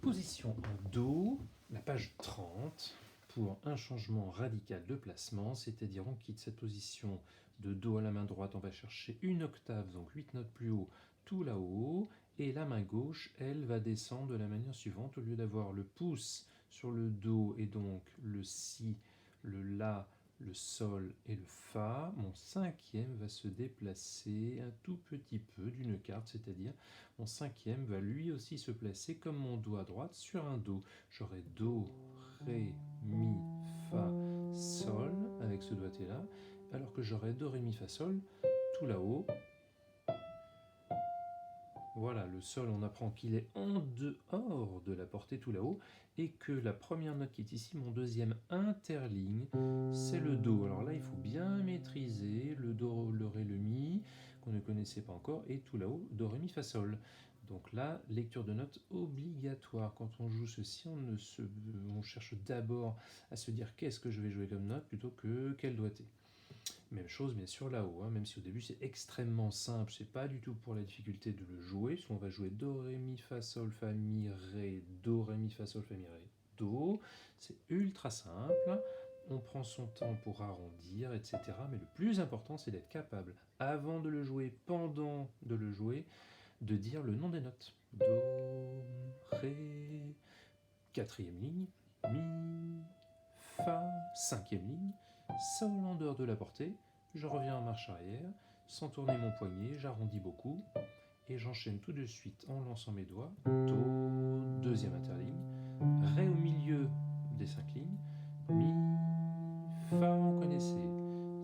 Position en Do, la page 30, pour un changement radical de placement, c'est-à-dire on quitte cette position de Do à la main droite, on va chercher une octave, donc 8 notes plus haut, tout là-haut, et la main gauche, elle, va descendre de la manière suivante. Au lieu d'avoir le pouce sur le Do et donc le Si, le La, le Sol et le Fa, mon cinquième va se déplacer un tout petit peu d'une carte, c'est-à-dire mon cinquième va lui aussi se placer comme mon Do à droite sur un Do. J'aurai Do, Ré, Mi, Fa, Sol avec ce doigté là, alors que j'aurai Do, Ré, Mi, Fa, Sol tout là-haut. Voilà, le Sol, on apprend qu'il est en dehors de la portée tout là-haut, et que la première note qui est ici, mon deuxième interligne, c'est le Do. Alors là, il faut bien maîtriser le Do, le Ré, le Mi, qu'on ne connaissait pas encore, et tout là-haut, Do, Ré, Mi, Fa, Sol. Donc là, lecture de notes obligatoire. Quand on joue ceci, on cherche d'abord à se dire qu'est-ce que je vais jouer comme note, plutôt que quel doigté. Même chose bien sûr là-haut, même si au début c'est extrêmement simple, c'est pas du tout pour la difficulté de le jouer, puisqu'on va jouer Do, Ré, Mi, Fa, Sol, Fa, Mi, Ré, Do, Ré, Mi, Fa, Sol, Fa, Mi, Ré, Do. C'est ultra simple, on prend son temps pour arrondir, etc. Mais le plus important c'est d'être capable, avant de le jouer, pendant de le jouer, de dire le nom des notes. Do, Ré, quatrième ligne, Mi, Fa, cinquième ligne, Sol en dehors de la portée, je reviens en marche arrière, sans tourner mon poignet, j'arrondis beaucoup, et j'enchaîne tout de suite en lançant mes doigts, Do, deuxième interligne, Ré au milieu des 5 lignes, Mi, Fa, on connaissait,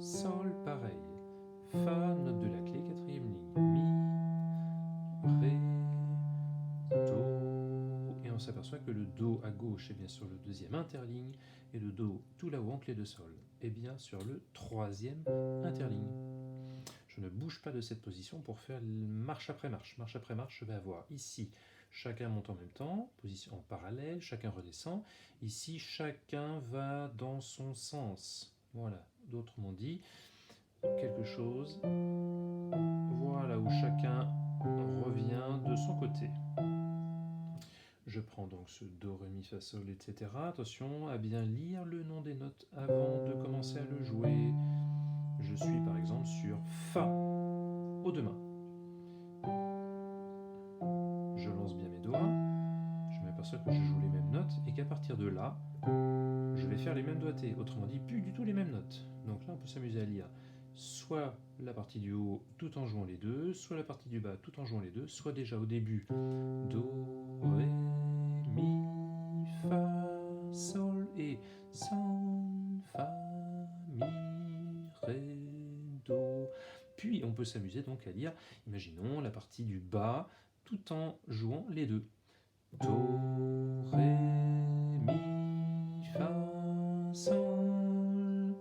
Sol, pareil, Fa, note de la clé, quatrième ligne, Mi, Ré, Do, et on s'aperçoit que le Do à gauche est bien sur le deuxième interligne, et le Do tout là-haut en clé de Sol est bien sur le troisième interligne. Je ne bouge pas de cette position pour faire marche après marche. Marche après marche, je vais avoir ici, chacun monte en même temps, position en parallèle, chacun redescend. Ici, chacun va dans son sens. Voilà, d'autrement dit, quelque chose, voilà, où chacun revient de son côté. Je prends donc ce Do, Ré, Mi, Fa, Sol, etc. Attention à bien lire le nom des notes avant de commencer à le jouer. Je suis par exemple sur Fa, aux deux mains. Je lance bien mes doigts, je m'aperçois que je joue les mêmes notes et qu'à partir de là, je vais faire les mêmes doigtés, autrement dit plus du tout les mêmes notes. Donc là on peut s'amuser à lire soit la partie du haut tout en jouant les deux, soit la partie du bas tout en jouant les deux, soit déjà au début Do, Ré, Mi, Fa, Sol et Sol, Fa, Mi, Ré, Do. Puis on peut s'amuser donc à lire, imaginons la partie du bas tout en jouant les deux. Do, Ré, Mi, Fa, Sol.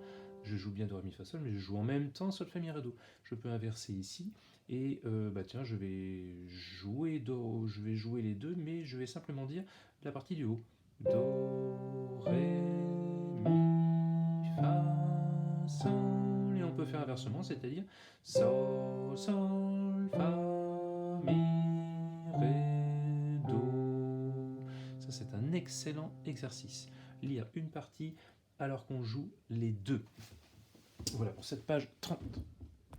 Je joue bien Do, Ré, Mi, Fa, Sol, mais je joue en même temps Sol, Fa, Mi, Ré, Do. Je peux inverser ici, et tiens, je vais jouer les deux, mais je vais simplement dire la partie du haut. Do, Ré, Mi, Fa, Sol, et on peut faire inversement, c'est-à-dire Sol, Sol, Fa, Mi, Ré, Do. Ça, c'est un excellent exercice. Lire une partie alors qu'on joue les deux. Voilà pour cette page 30.